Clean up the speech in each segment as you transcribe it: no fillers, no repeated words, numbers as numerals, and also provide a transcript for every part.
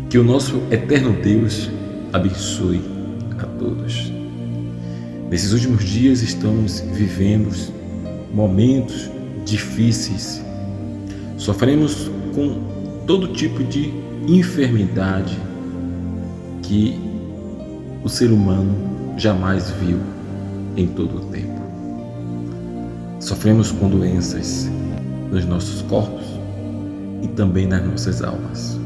Que o nosso eterno Deus abençoe a todos. Nesses últimos dias estamos vivendo momentos difíceis. Sofremos com todo tipo de enfermidade que o ser humano jamais viu em todo o tempo. Sofremos com doenças nos nossos corpos e também nas nossas almas.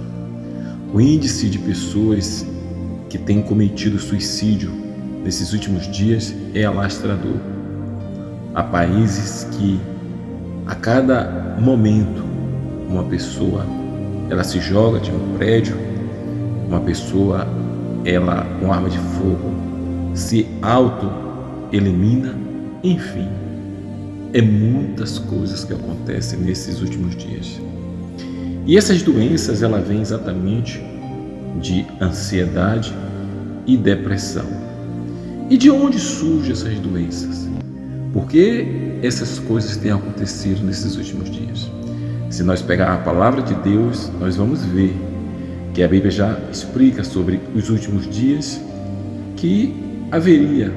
O índice de pessoas que têm cometido suicídio nesses últimos dias é alastrador. Há países que a cada momento uma pessoa ela se joga de um prédio, uma pessoa ela com arma de fogo se auto-elimina, enfim, é muitas coisas que acontecem nesses últimos dias. E essas doenças ela vêm exatamente de ansiedade e depressão. E de onde surgem essas doenças? Por que essas coisas têm acontecido nesses últimos dias? Se nós pegar a palavra de Deus, nós vamos ver que a Bíblia já explica sobre os últimos dias que haveria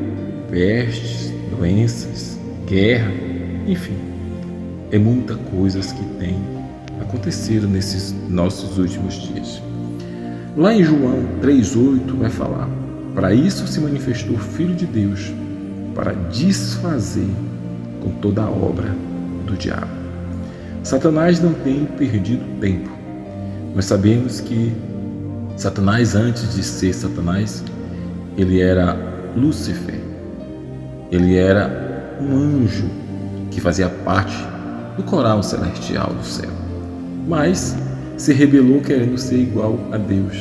pestes, doenças, guerra, enfim, é muita coisas que tem acontecido nesses nossos últimos dias. Lá em João 3,8 vai falar: para isso se manifestou o Filho de Deus, para desfazer com toda a obra do diabo. Satanás não tem perdido tempo. Nós sabemos que Satanás, antes de ser Satanás, ele era Lúcifer. Ele era um anjo que fazia parte do coral celestial do céu. Mas se rebelou querendo ser igual a Deus.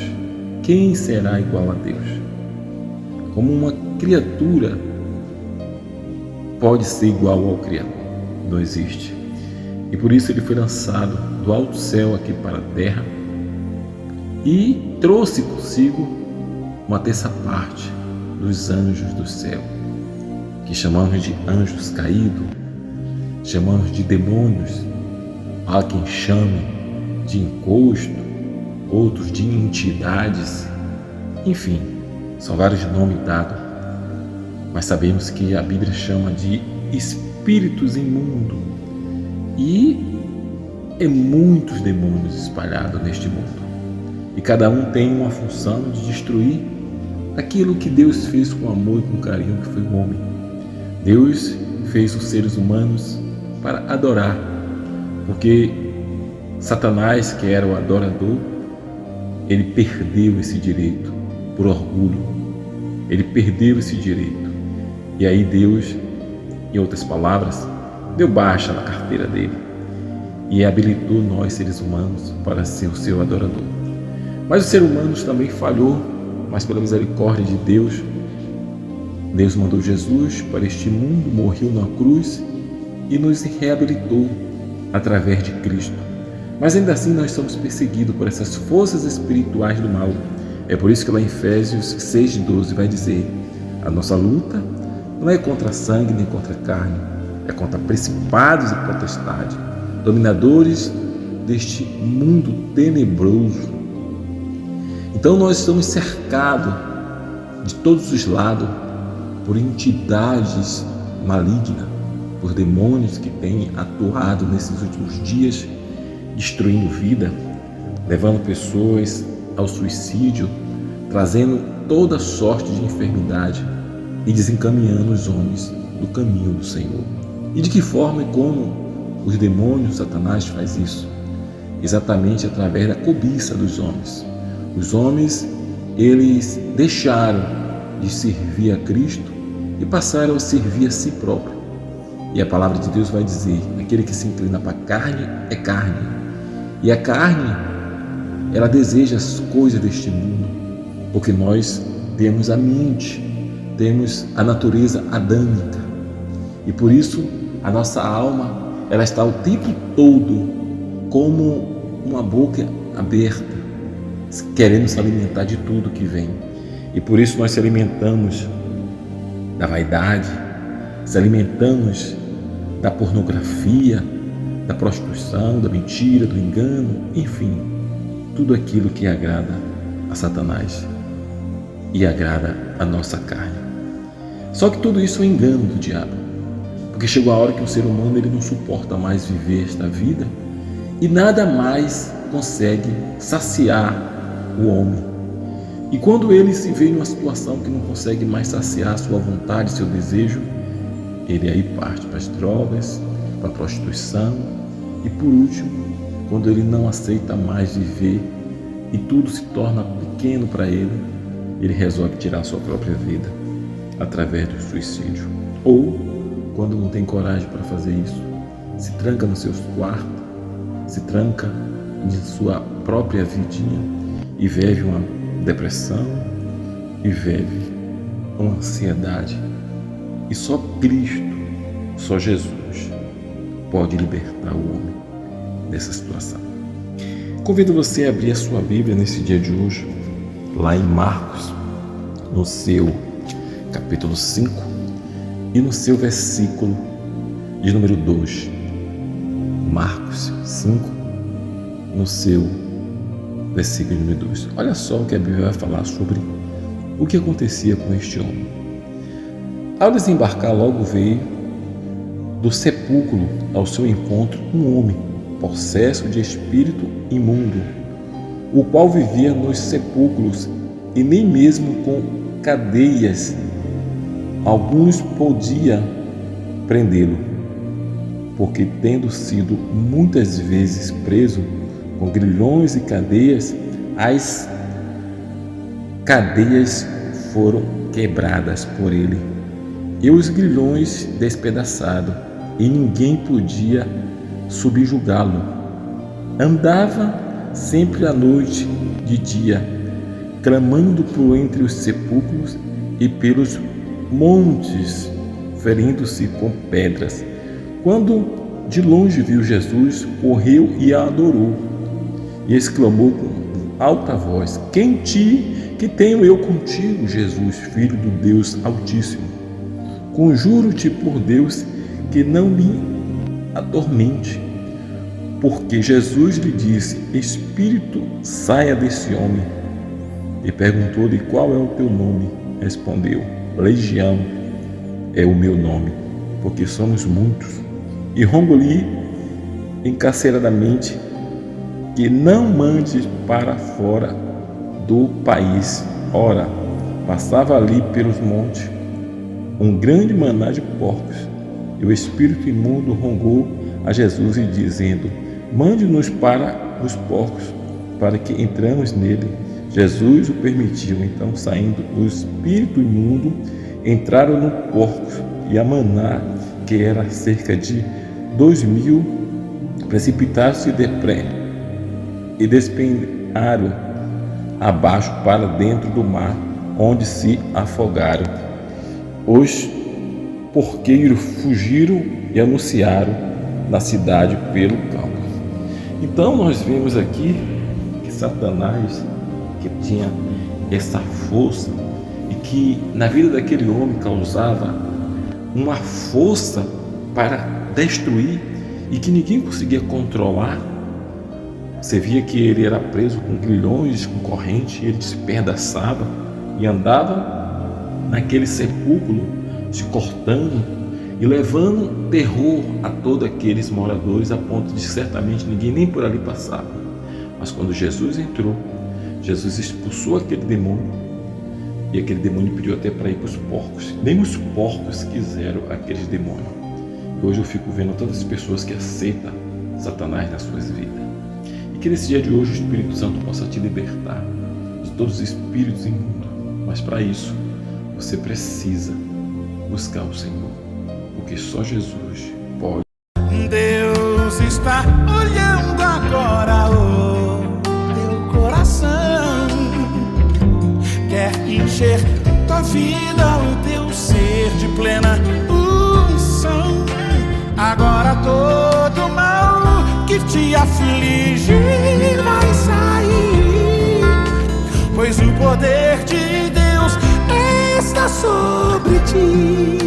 Quem será igual a Deus? Como uma criatura pode ser igual ao Criador? Não existe. E por isso ele foi lançado do alto céu aqui para a terra e trouxe consigo uma terça parte dos anjos do céu, que chamamos de anjos caídos, chamamos de demônios, há quem chame de encosto, outros de entidades, enfim, são vários nomes dados, mas sabemos que a Bíblia chama de espíritos imundos e é muitos demônios espalhados neste mundo e cada um tem uma função de destruir aquilo que Deus fez com amor e com carinho, que foi o homem. Deus fez os seres humanos para adorar, porque Satanás, que era o adorador, ele perdeu esse direito por orgulho. Ele perdeu esse direito. E aí Deus, em outras palavras, deu baixa na carteira dele e habilitou nós, seres humanos, para ser o seu adorador. Mas os seres humanos também falhou, mas pela misericórdia de Deus, Deus mandou Jesus para este mundo, morreu na cruz e nos reabilitou através de Cristo. Mas ainda assim nós somos perseguidos por essas forças espirituais do mal. É por isso que lá em Efésios 6,12 vai dizer: a nossa luta não é contra sangue nem contra carne, é contra principados e potestades, dominadores deste mundo tenebroso. Então nós estamos cercados de todos os lados por entidades malignas, por demônios que têm atuado nesses últimos dias, destruindo vida, levando pessoas ao suicídio, trazendo toda sorte de enfermidade e desencaminhando os homens do caminho do Senhor. E de que forma e como os demônios, Satanás faz isso? Exatamente através da cobiça dos homens. Os homens, eles deixaram de servir a Cristo e passaram a servir a si próprio. E a palavra de Deus vai dizer: aquele que se inclina para a carne é carne. E a carne, ela deseja as coisas deste mundo, porque nós temos a mente, temos a natureza adâmica. E por isso a nossa alma, ela está o tempo todo como uma boca aberta, querendo se alimentar de tudo que vem. E por isso nós se alimentamos da vaidade, se alimentamos da pornografia, da prostituição, da mentira, do engano, enfim, tudo aquilo que agrada a Satanás e agrada a nossa carne. Só que tudo isso é um engano do diabo, porque chegou a hora que o ser humano ele não suporta mais viver esta vida e nada mais consegue saciar o homem. E quando ele se vê em uma situação que não consegue mais saciar sua vontade, seu desejo, ele aí parte para as drogas, para a prostituição e por último, quando ele não aceita mais viver e tudo se torna pequeno para ele, ele resolve tirar sua própria vida através do suicídio. Ou, quando não tem coragem para fazer isso, se tranca no seu quarto, se tranca em sua própria vidinha e vive uma depressão e vive uma ansiedade. E só Cristo, só Jesus pode libertar o homem dessa situação. Convido você a abrir a sua Bíblia nesse dia de hoje, lá em Marcos, no seu capítulo 5 e no seu versículo de número 2. Marcos 5, no seu versículo número 2. Olha só o que a Bíblia vai falar sobre o que acontecia com este homem. Ao desembarcar, logo veio do sepulcro ao seu encontro um homem, possesso de espírito imundo, o qual vivia nos sepulcros e nem mesmo com cadeias alguns podiam prendê-lo, porque tendo sido muitas vezes preso com grilhões e cadeias, as cadeias foram quebradas por ele e os grilhões despedaçados, e ninguém podia subjugá-lo. Andava sempre à noite, de dia, clamando por entre os sepulcros e pelos montes, ferindo-se com pedras. Quando de longe viu Jesus, correu e a adorou, e exclamou com alta voz: Que tenho eu contigo, Jesus, Filho do Deus Altíssimo? Conjuro-te por Deus que não me atormente. Porque Jesus lhe disse: Espírito, saia desse homem. E perguntou-lhe: Qual é o teu nome? Respondeu: Legião é o meu nome, porque somos muitos. E rogo-lhe encarceradamente que não mande para fora do país. Ora, passava ali pelos montes um grande maná de porcos. E o espírito imundo rogou a Jesus, e dizendo: Mande-nos para os porcos, para que entremos nele. Jesus o permitiu. Então, saindo o espírito imundo, entraram no porcos, e a maná, que era cerca de 2.000, precipitaram-se e despenharam abaixo para dentro do mar, onde se afogaram. Os porqueiros fugiram e anunciaram na cidade pelo campo. Então nós vemos aqui que Satanás, que tinha essa força e que na vida daquele homem causava uma força para destruir e que ninguém conseguia controlar. Você via que ele era preso com grilhões, com corrente, ele despedaçava e andava naquele sepulcro se cortando e levando terror a todos aqueles moradores, a ponto de certamente ninguém nem por ali passava. Mas quando Jesus entrou, Jesus expulsou aquele demônio, e aquele demônio pediu até para ir para os porcos. Nem os porcos quiseram aqueles demônios. E hoje eu fico vendo todas as pessoas que aceitam Satanás nas suas vidas. E que nesse dia de hoje o Espírito Santo possa te libertar de todos os espíritos imundos. Mas para isso, você precisa buscar o Senhor, porque só Jesus pode. Deus está olhando agora o teu coração, quer encher tua vida, o teu ser de plena unção. Agora todo mal que te aflige vai sair, pois o poder de Deus está sobre ti.